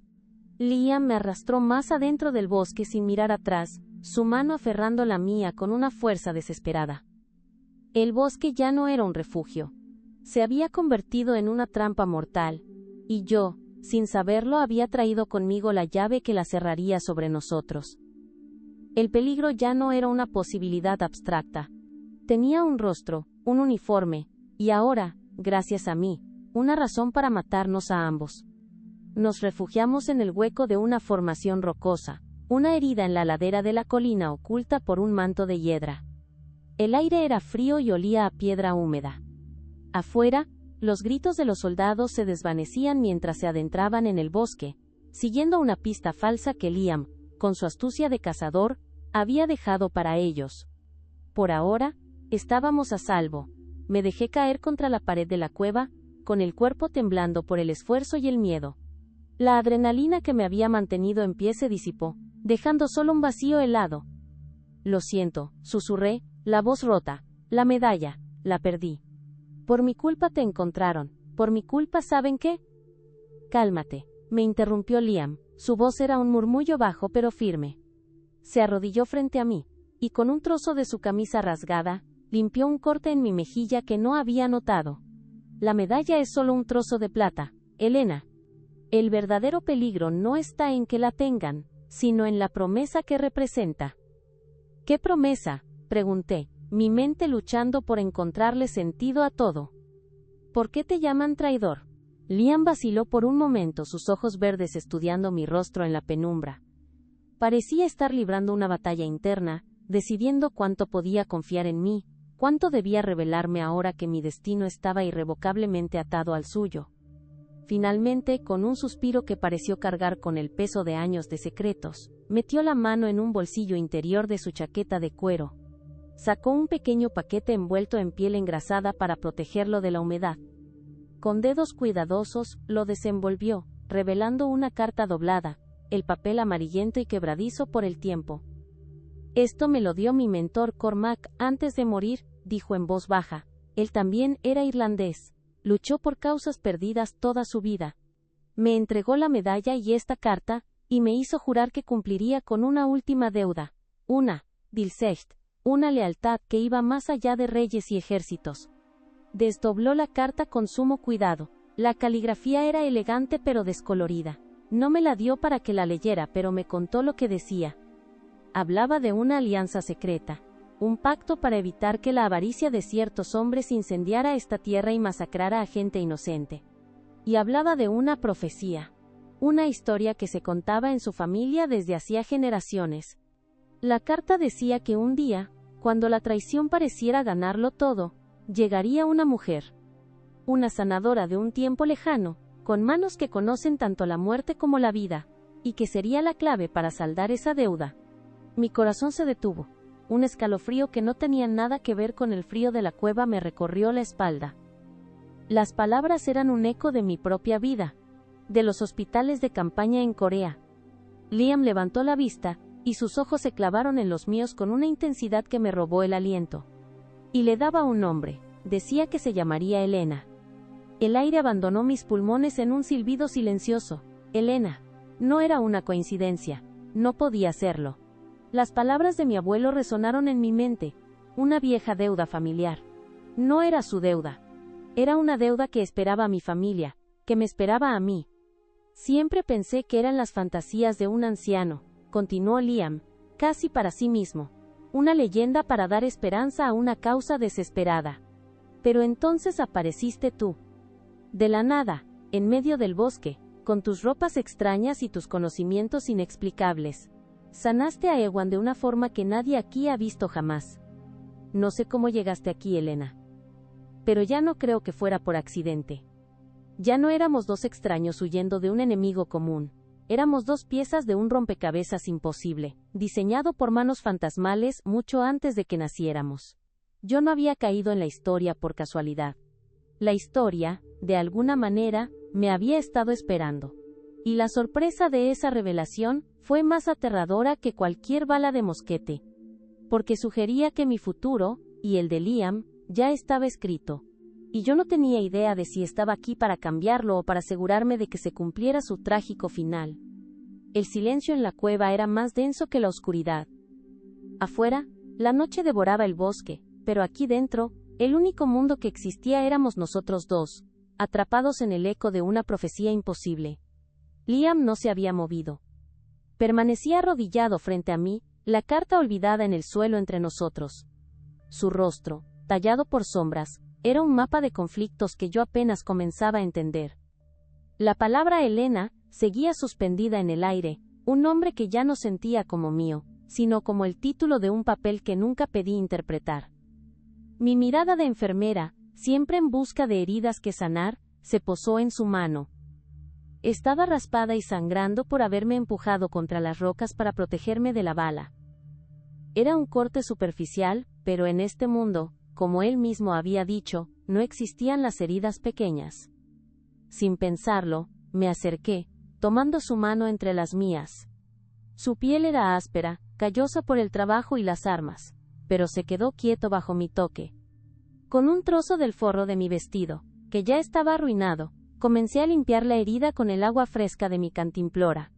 Liam me arrastró más adentro del bosque sin mirar atrás, su mano aferrando la mía con una fuerza desesperada. El bosque ya no era un refugio. Se había convertido en una trampa mortal, y yo, sin saberlo, había traído conmigo la llave que la cerraría sobre nosotros. El peligro ya no era una posibilidad abstracta. Tenía un rostro, un uniforme, y ahora, gracias a mí, una razón para matarnos a ambos. Nos refugiamos en el hueco de una formación rocosa, una herida en la ladera de la colina oculta por un manto de hiedra. El aire era frío y olía a piedra húmeda. Afuera, los gritos de los soldados se desvanecían mientras se adentraban en el bosque, siguiendo una pista falsa que Liam, con su astucia de cazador, había dejado para ellos. Por ahora, estábamos a salvo. Me dejé caer contra la pared de la cueva, con el cuerpo temblando por el esfuerzo y el miedo. La adrenalina que me había mantenido en pie se disipó, dejando solo un vacío helado. «Lo siento», susurré, la voz rota. «La medalla, la perdí. Por mi culpa te encontraron. Por mi culpa, ¿saben qué?» «Cálmate», me interrumpió Liam. Su voz era un murmullo bajo pero firme. Se arrodilló frente a mí, y con un trozo de su camisa rasgada, limpió un corte en mi mejilla que no había notado. «La medalla es solo un trozo de plata, Elena. El verdadero peligro no está en que la tengan, sino en la promesa que representa». «¿Qué promesa?», pregunté, mi mente luchando por encontrarle sentido a todo. «¿Por qué te llaman traidor?». Liam vaciló por un momento, sus ojos verdes estudiando mi rostro en la penumbra. Parecía estar librando una batalla interna, decidiendo cuánto podía confiar en mí, cuánto debía revelarme ahora que mi destino estaba irrevocablemente atado al suyo. Finalmente, con un suspiro que pareció cargar con el peso de años de secretos, metió la mano en un bolsillo interior de su chaqueta de cuero. Sacó un pequeño paquete envuelto en piel engrasada para protegerlo de la humedad. Con dedos cuidadosos, lo desenvolvió, revelando una carta doblada, el papel amarillento y quebradizo por el tiempo. «Esto me lo dio mi mentor Cormac antes de morir», dijo en voz baja. Él también era irlandés. Luchó por causas perdidas toda su vida. Me entregó la medalla y esta carta, y me hizo jurar que cumpliría con una última deuda. Una Dilsecht, una lealtad que iba más allá de reyes y ejércitos. Desdobló la carta con sumo cuidado. La caligrafía era elegante pero descolorida. No me la dio para que la leyera, pero me contó lo que decía. Hablaba de una alianza secreta, un pacto para evitar que la avaricia de ciertos hombres incendiara esta tierra y masacrara a gente inocente. Y hablaba de una profecía, una historia que se contaba en su familia desde hacía generaciones. La carta decía que un día, cuando la traición pareciera ganarlo todo, llegaría una mujer, una sanadora de un tiempo lejano, con manos que conocen tanto la muerte como la vida, y que sería la clave para saldar esa deuda. Mi corazón se detuvo. Un escalofrío que no tenía nada que ver con el frío de la cueva me recorrió la espalda. Las palabras eran un eco de mi propia vida, de los hospitales de campaña en Corea. Liam levantó la vista, y sus ojos se clavaron en los míos con una intensidad que me robó el aliento. Y le daba un nombre, decía que se llamaría Elena. El aire abandonó mis pulmones en un silbido silencioso. Elena. No era una coincidencia, no podía serlo. Las palabras de mi abuelo resonaron en mi mente, una vieja deuda familiar. No era su deuda. Era una deuda que esperaba a mi familia, que me esperaba a mí. Siempre pensé que eran las fantasías de un anciano, continuó Liam, casi para sí mismo. Una leyenda para dar esperanza a una causa desesperada. Pero entonces apareciste tú. De la nada, en medio del bosque, con tus ropas extrañas y tus conocimientos inexplicables. Sanaste a Ewan de una forma que nadie aquí ha visto jamás. No sé cómo llegaste aquí, Elena. Pero ya no creo que fuera por accidente. Ya no éramos dos extraños huyendo de un enemigo común. Éramos dos piezas de un rompecabezas imposible, diseñado por manos fantasmales mucho antes de que naciéramos. Yo no había caído en la historia por casualidad. La historia, de alguna manera, me había estado esperando. Y la sorpresa de esa revelación fue más aterradora que cualquier bala de mosquete. Porque sugería que mi futuro, y el de Liam, ya estaba escrito. Y yo no tenía idea de si estaba aquí para cambiarlo o para asegurarme de que se cumpliera su trágico final. El silencio en la cueva era más denso que la oscuridad. Afuera, la noche devoraba el bosque, pero aquí dentro, el único mundo que existía éramos nosotros dos, atrapados en el eco de una profecía imposible. Liam no se había movido. Permanecía arrodillado frente a mí, la carta olvidada en el suelo entre nosotros. Su rostro, tallado por sombras, era un mapa de conflictos que yo apenas comenzaba a entender. La palabra Elena seguía suspendida en el aire, un nombre que ya no sentía como mío, sino como el título de un papel que nunca pedí interpretar. Mi mirada de enfermera, siempre en busca de heridas que sanar, se posó en su mano. Estaba raspada y sangrando por haberme empujado contra las rocas para protegerme de la bala. Era un corte superficial, pero en este mundo, como él mismo había dicho, no existían las heridas pequeñas. Sin pensarlo, me acerqué, tomando su mano entre las mías. Su piel era áspera, callosa por el trabajo y las armas, pero se quedó quieto bajo mi toque. Con un trozo del forro de mi vestido, que ya estaba arruinado, comencé a limpiar la herida con el agua fresca de mi cantimplora.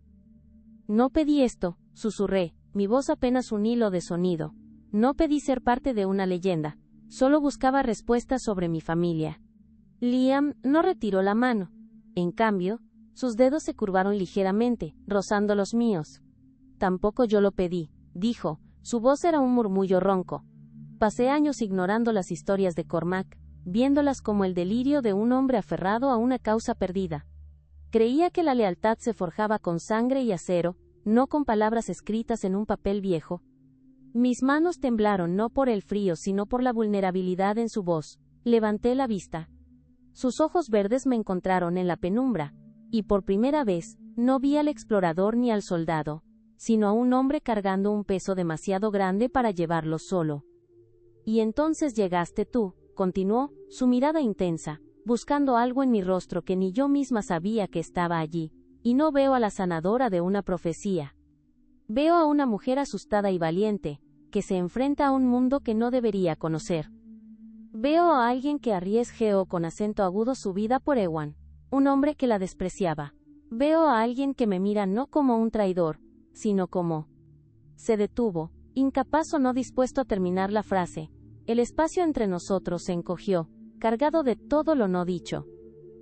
No pedí esto, susurré, mi voz apenas un hilo de sonido. No pedí ser parte de una leyenda. Solo buscaba respuestas sobre mi familia. Liam no retiró la mano. En cambio, sus dedos se curvaron ligeramente, rozando los míos. Tampoco yo lo pedí, dijo, su voz era un murmullo ronco. Pasé años ignorando las historias de Cormac, viéndolas como el delirio de un hombre aferrado a una causa perdida. Creía que la lealtad se forjaba con sangre y acero, no con palabras escritas en un papel viejo. Mis manos temblaron no por el frío sino por la vulnerabilidad en su voz. Levanté la vista. Sus ojos verdes me encontraron en la penumbra, y por primera vez, no vi al explorador ni al soldado, sino a un hombre cargando un peso demasiado grande para llevarlo solo. Y entonces llegaste tú, continuó, su mirada intensa, buscando algo en mi rostro que ni yo misma sabía que estaba allí, y no veo a la sanadora de una profecía. Veo a una mujer asustada y valiente, que se enfrenta a un mundo que no debería conocer. Veo a alguien que arriesgó con acento agudo su vida por Ewan, un hombre que la despreciaba. Veo a alguien que me mira no como un traidor, sino como... Se detuvo, incapaz o no dispuesto a terminar la frase. El espacio entre nosotros se encogió, cargado de todo lo no dicho.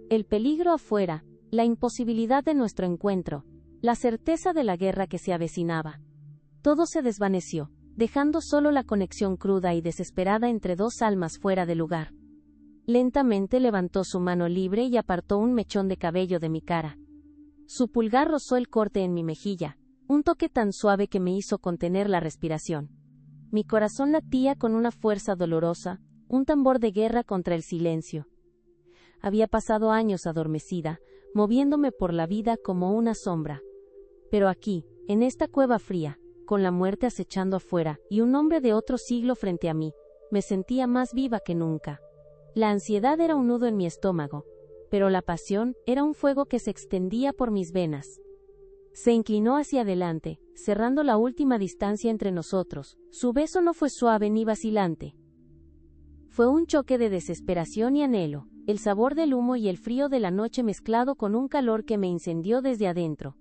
El peligro afuera, la imposibilidad de nuestro encuentro, la certeza de la guerra que se avecinaba. Todo se desvaneció, dejando solo la conexión cruda y desesperada entre dos almas fuera de lugar. Lentamente levantó su mano libre y apartó un mechón de cabello de mi cara. Su pulgar rozó el corte en mi mejilla, un toque tan suave que me hizo contener la respiración. Mi corazón latía con una fuerza dolorosa, un tambor de guerra contra el silencio. Había pasado años adormecida, moviéndome por la vida como una sombra. Pero aquí, en esta cueva fría, con la muerte acechando afuera, y un hombre de otro siglo frente a mí, me sentía más viva que nunca. La ansiedad era un nudo en mi estómago, pero la pasión era un fuego que se extendía por mis venas. Se inclinó hacia adelante, cerrando la última distancia entre nosotros. Su beso no fue suave ni vacilante. Fue un choque de desesperación y anhelo, el sabor del humo y el frío de la noche mezclado con un calor que me incendió desde adentro.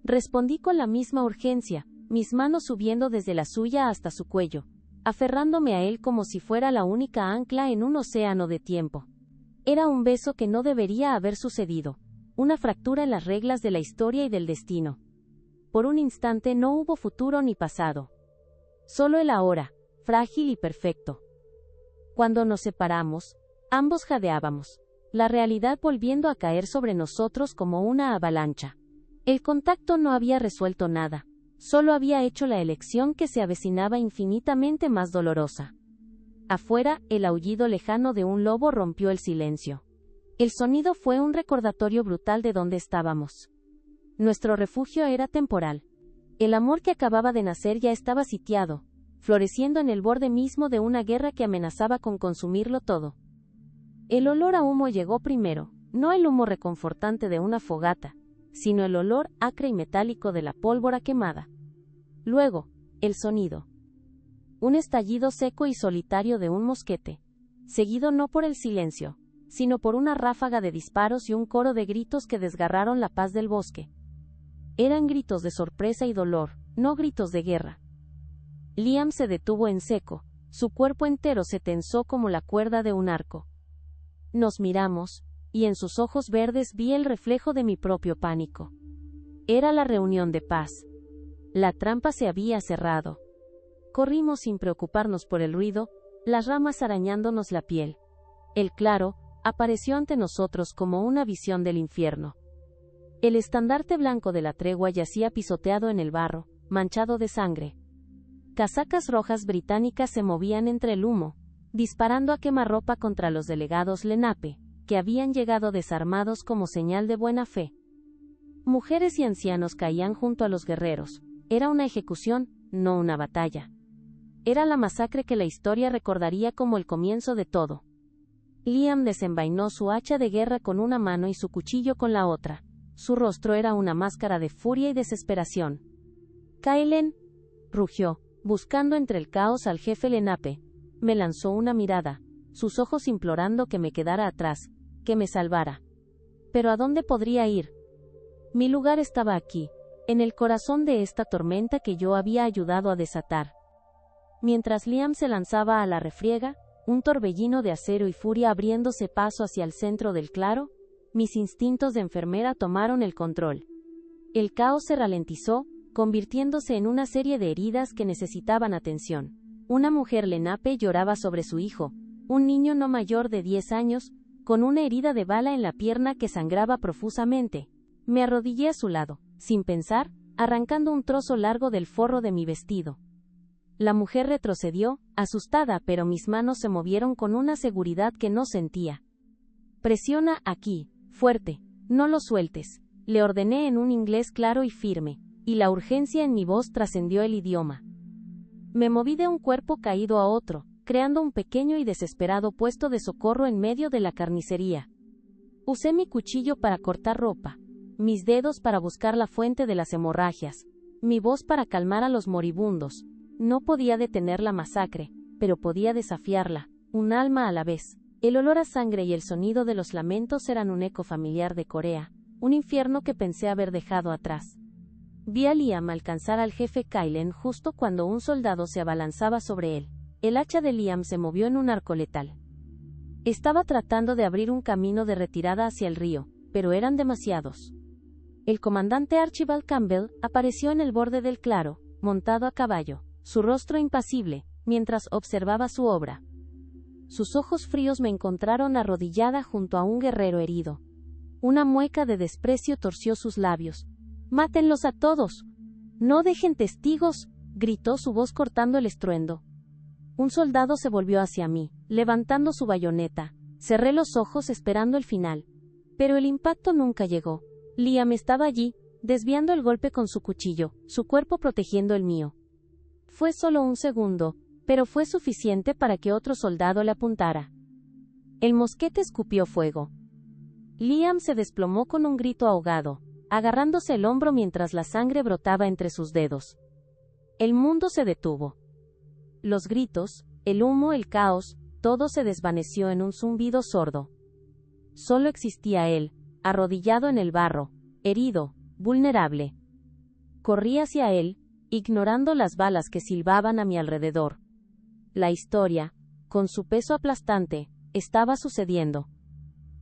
Respondí con la misma urgencia, mis manos subiendo desde la suya hasta su cuello, aferrándome a él como si fuera la única ancla en un océano de tiempo. Era un beso que no debería haber sucedido, una fractura en las reglas de la historia y del destino. Por un instante no hubo futuro ni pasado. Solo el ahora, frágil y perfecto. Cuando nos separamos, ambos jadeábamos, la realidad volviendo a caer sobre nosotros como una avalancha. El contacto no había resuelto nada, solo había hecho la elección que se avecinaba infinitamente más dolorosa. Afuera, el aullido lejano de un lobo rompió el silencio. El sonido fue un recordatorio brutal de dónde estábamos. Nuestro refugio era temporal. El amor que acababa de nacer ya estaba sitiado, floreciendo en el borde mismo de una guerra que amenazaba con consumirlo todo. El olor a humo llegó primero, no el humo reconfortante de una fogata, sino el olor acre y metálico de la pólvora quemada. Luego, el sonido. Un estallido seco y solitario de un mosquete, seguido no por el silencio, sino por una ráfaga de disparos y un coro de gritos que desgarraron la paz del bosque. Eran gritos de sorpresa y dolor, no gritos de guerra. Liam se detuvo en seco, su cuerpo entero se tensó como la cuerda de un arco. Nos miramos, y en sus ojos verdes vi el reflejo de mi propio pánico. Era la reunión de paz. La trampa se había cerrado. Corrimos sin preocuparnos por el ruido, las ramas arañándonos la piel. El claro apareció ante nosotros como una visión del infierno. El estandarte blanco de la tregua yacía pisoteado en el barro, manchado de sangre. Casacas rojas británicas se movían entre el humo, disparando a quemarropa contra los delegados Lenape, que habían llegado desarmados como señal de buena fe. Mujeres y ancianos caían junto a los guerreros. Era una ejecución, no una batalla. Era la masacre que la historia recordaría como el comienzo de todo. Liam desenvainó su hacha de guerra con una mano y su cuchillo con la otra. Su rostro era una máscara de furia y desesperación. «Kaelen», rugió, buscando entre el caos al jefe Lenape. Me lanzó una mirada, sus ojos implorando que me quedara atrás, que me salvara. ¿Pero a dónde podría ir? Mi lugar estaba aquí, en el corazón de esta tormenta que yo había ayudado a desatar. Mientras Liam se lanzaba a la refriega, un torbellino de acero y furia abriéndose paso hacia el centro del claro, mis instintos de enfermera tomaron el control. El caos se ralentizó, convirtiéndose en una serie de heridas que necesitaban atención. Una mujer Lenape lloraba sobre su hijo, un niño no mayor de 10 años, con una herida de bala en la pierna que sangraba profusamente. Me arrodillé a su lado, sin pensar, arrancando un trozo largo del forro de mi vestido. La mujer retrocedió, asustada, pero mis manos se movieron con una seguridad que no sentía. «Presiona aquí, fuerte, no lo sueltes», le ordené en un inglés claro y firme, y la urgencia en mi voz trascendió el idioma. Me moví de un cuerpo caído a otro, creando un pequeño y desesperado puesto de socorro en medio de la carnicería. Usé mi cuchillo para cortar ropa, mis dedos para buscar la fuente de las hemorragias, mi voz para calmar a los moribundos. No podía detener la masacre, pero podía desafiarla, un alma a la vez. El olor a sangre y el sonido de los lamentos eran un eco familiar de Corea, un infierno que pensé haber dejado atrás. Vi a Liam alcanzar al jefe Kaelen justo cuando un soldado se abalanzaba sobre él. El hacha de Liam se movió en un arco letal. Estaba tratando de abrir un camino de retirada hacia el río, pero eran demasiados. El comandante Archibald Campbell apareció en el borde del claro, montado a caballo, su rostro impasible, mientras observaba su obra. Sus ojos fríos me encontraron arrodillada junto a un guerrero herido. Una mueca de desprecio torció sus labios. «¡Mátenlos a todos! ¡No dejen testigos!», gritó su voz cortando el estruendo. Un soldado se volvió hacia mí, levantando su bayoneta. Cerré los ojos esperando el final. Pero el impacto nunca llegó. Liam estaba allí, desviando el golpe con su cuchillo, su cuerpo protegiendo el mío. Fue solo un segundo, pero fue suficiente para que otro soldado le apuntara. El mosquete escupió fuego. Liam se desplomó con un grito ahogado, agarrándose el hombro mientras la sangre brotaba entre sus dedos. El mundo se detuvo. Los gritos, el humo, el caos, todo se desvaneció en un zumbido sordo. Solo existía él, arrodillado en el barro, herido, vulnerable. Corrí hacia él, ignorando las balas que silbaban a mi alrededor. La historia, con su peso aplastante, estaba sucediendo.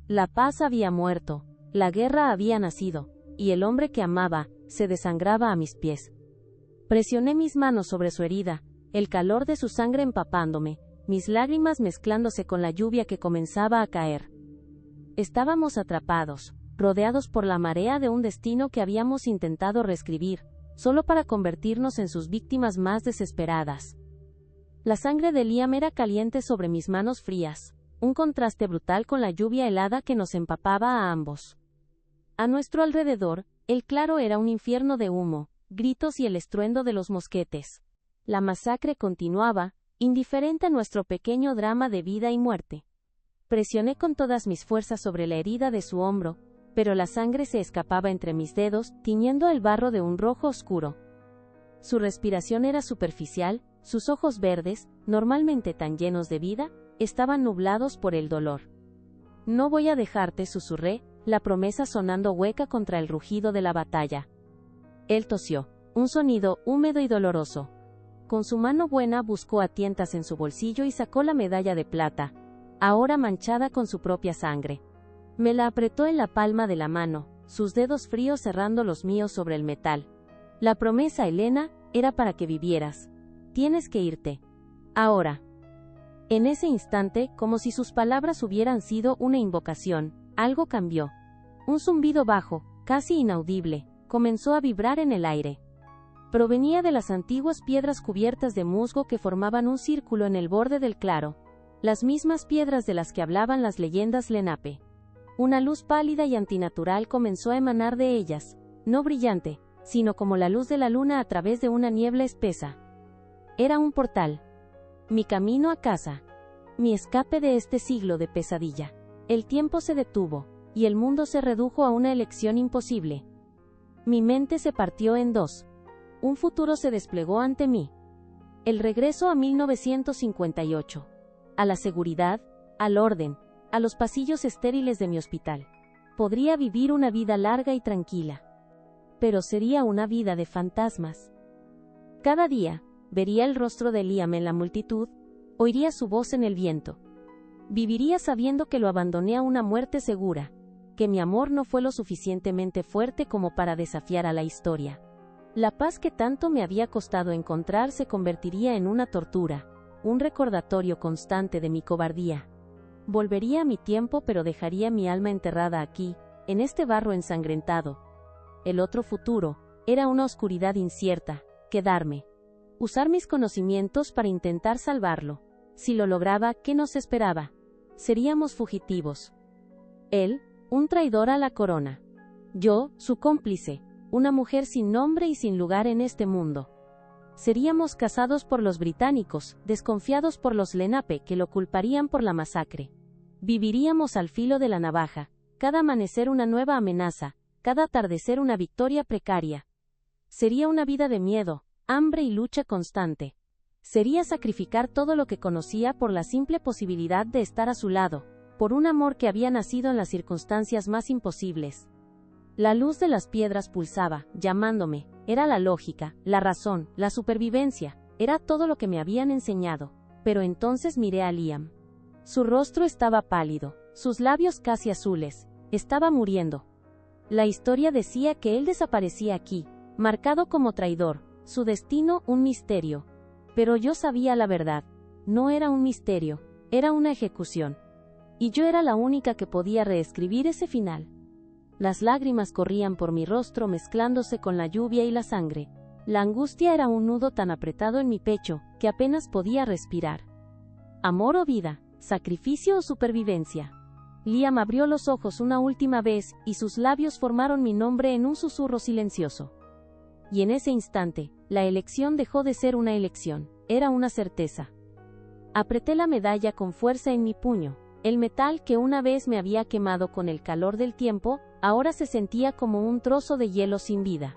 La paz había muerto, la guerra había nacido, y el hombre que amaba, se desangraba a mis pies. Presioné mis manos sobre su herida, el calor de su sangre empapándome, mis lágrimas mezclándose con la lluvia que comenzaba a caer. Estábamos atrapados, rodeados por la marea de un destino que habíamos intentado reescribir, solo para convertirnos en sus víctimas más desesperadas. La sangre de Liam era caliente sobre mis manos frías, un contraste brutal con la lluvia helada que nos empapaba a ambos. A nuestro alrededor, el claro era un infierno de humo, gritos y el estruendo de los mosquetes. La masacre continuaba, indiferente a nuestro pequeño drama de vida y muerte. Presioné con todas mis fuerzas sobre la herida de su hombro, pero la sangre se escapaba entre mis dedos, tiñendo el barro de un rojo oscuro. Su respiración era superficial, sus ojos verdes, normalmente tan llenos de vida, estaban nublados por el dolor. No voy a dejarte, susurré, la promesa sonando hueca contra el rugido de la batalla. Él tosió, un sonido húmedo y doloroso. Con su mano buena buscó a tientas en su bolsillo y sacó la medalla de plata, ahora manchada con su propia sangre. Me la apretó en la palma de la mano, sus dedos fríos cerrando los míos sobre el metal. La promesa, Elena, era para que vivieras. Tienes que irte. Ahora. En ese instante, como si sus palabras hubieran sido una invocación, algo cambió. Un zumbido bajo, casi inaudible, comenzó a vibrar en el aire. Provenía de las antiguas piedras cubiertas de musgo que formaban un círculo en el borde del claro, las mismas piedras de las que hablaban las leyendas Lenape. Una luz pálida y antinatural comenzó a emanar de ellas, no brillante, sino como la luz de la luna a través de una niebla espesa. Era un portal. Mi camino a casa. Mi escape de este siglo de pesadilla. El tiempo se detuvo, y el mundo se redujo a una elección imposible. Mi mente se partió en dos. Un futuro se desplegó ante mí. El regreso a 1958. A la seguridad, al orden, a los pasillos estériles de mi hospital. Podría vivir una vida larga y tranquila. Pero sería una vida de fantasmas. Cada día, vería el rostro de Liam en la multitud, oiría su voz en el viento. Viviría sabiendo que lo abandoné a una muerte segura, que mi amor no fue lo suficientemente fuerte como para desafiar a la historia. La paz que tanto me había costado encontrar se convertiría en una tortura, un recordatorio constante de mi cobardía. Volvería a mi tiempo, pero dejaría mi alma enterrada aquí, en este barro ensangrentado. El otro futuro era una oscuridad incierta, quedarme. Usar mis conocimientos para intentar salvarlo. Si lo lograba, ¿qué nos esperaba? Seríamos fugitivos. Él, un traidor a la corona. Yo, su cómplice, una mujer sin nombre y sin lugar en este mundo. Seríamos cazados por los británicos, desconfiados por los Lenape que lo culparían por la masacre. Viviríamos al filo de la navaja, cada amanecer una nueva amenaza, cada atardecer una victoria precaria. Sería una vida de miedo, hambre y lucha constante. Sería sacrificar todo lo que conocía por la simple posibilidad de estar a su lado, por un amor que había nacido en las circunstancias más imposibles. La luz de las piedras pulsaba, llamándome. Era la lógica, la razón, la supervivencia, era todo lo que me habían enseñado. Pero entonces miré a Liam. Su rostro estaba pálido, sus labios casi azules, estaba muriendo. La historia decía que él desaparecía aquí, marcado como traidor, su destino un misterio. Pero yo sabía la verdad, no era un misterio, era una ejecución. Y yo era la única que podía reescribir ese final. Las lágrimas corrían por mi rostro mezclándose con la lluvia y la sangre. La angustia era un nudo tan apretado en mi pecho, que apenas podía respirar. ¿Amor o vida? ¿Sacrificio o supervivencia? Liam abrió los ojos una última vez, y sus labios formaron mi nombre en un susurro silencioso. Y en ese instante, la elección dejó de ser una elección, era una certeza. Apreté la medalla con fuerza en mi puño. El metal que una vez me había quemado con el calor del tiempo, ahora se sentía como un trozo de hielo sin vida.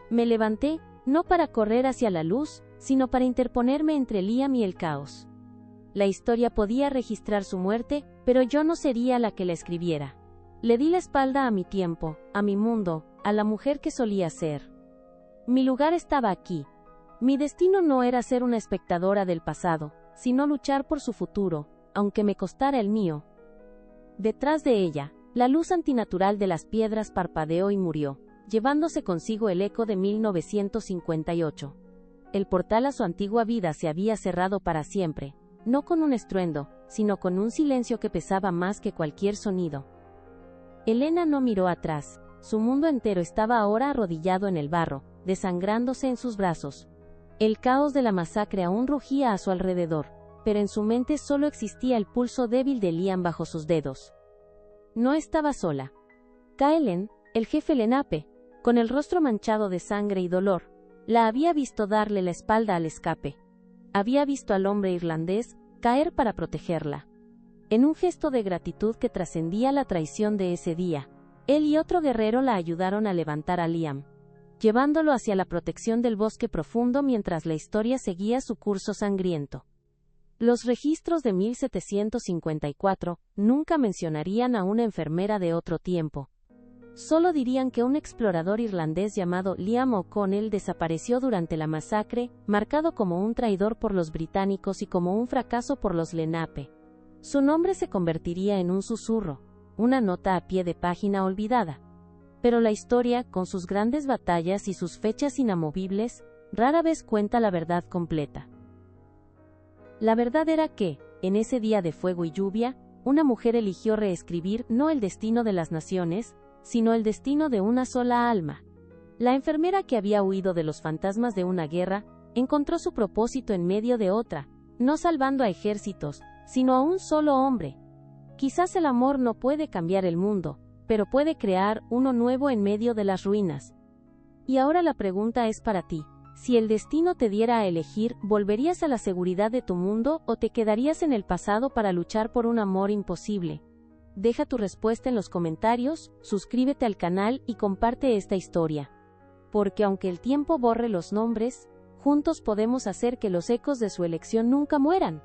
Me levanté, no para correr hacia la luz, sino para interponerme entre Liam y el caos. La historia podía registrar su muerte, pero yo no sería la que la escribiera. Le di la espalda a mi tiempo, a mi mundo, a la mujer que solía ser. Mi lugar estaba aquí. Mi destino no era ser una espectadora del pasado, sino luchar por su futuro, aunque me costara el mío. Detrás de ella, la luz antinatural de las piedras parpadeó y murió, llevándose consigo el eco de 1958. El portal a su antigua vida se había cerrado para siempre, no con un estruendo, sino con un silencio que pesaba más que cualquier sonido. Elena no miró atrás, su mundo entero estaba ahora arrodillado en el barro, desangrándose en sus brazos. El caos de la masacre aún rugía a su alrededor, pero en su mente solo existía el pulso débil de Liam bajo sus dedos. No estaba sola. Kaelen, el jefe Lenape, con el rostro manchado de sangre y dolor, la había visto darle la espalda al escape. Había visto al hombre irlandés caer para protegerla. En un gesto de gratitud que trascendía la traición de ese día, él y otro guerrero la ayudaron a levantar a Liam, llevándolo hacia la protección del bosque profundo mientras la historia seguía su curso sangriento. Los registros de 1754 nunca mencionarían a una enfermera de otro tiempo. Solo dirían que un explorador irlandés llamado Liam O'Connell desapareció durante la masacre, marcado como un traidor por los británicos y como un fracaso por los Lenape. Su nombre se convertiría en un susurro, una nota a pie de página olvidada. Pero la historia, con sus grandes batallas y sus fechas inamovibles, rara vez cuenta la verdad completa. La verdad era que, en ese día de fuego y lluvia, una mujer eligió reescribir no el destino de las naciones, sino el destino de una sola alma. La enfermera que había huido de los fantasmas de una guerra, encontró su propósito en medio de otra, no salvando a ejércitos, sino a un solo hombre. Quizás el amor no puede cambiar el mundo, pero puede crear uno nuevo en medio de las ruinas. Y ahora la pregunta es para ti. Si el destino te diera a elegir, ¿volverías a la seguridad de tu mundo o te quedarías en el pasado para luchar por un amor imposible? Deja tu respuesta en los comentarios, suscríbete al canal y comparte esta historia. Porque aunque el tiempo borre los nombres, juntos podemos hacer que los ecos de su elección nunca mueran.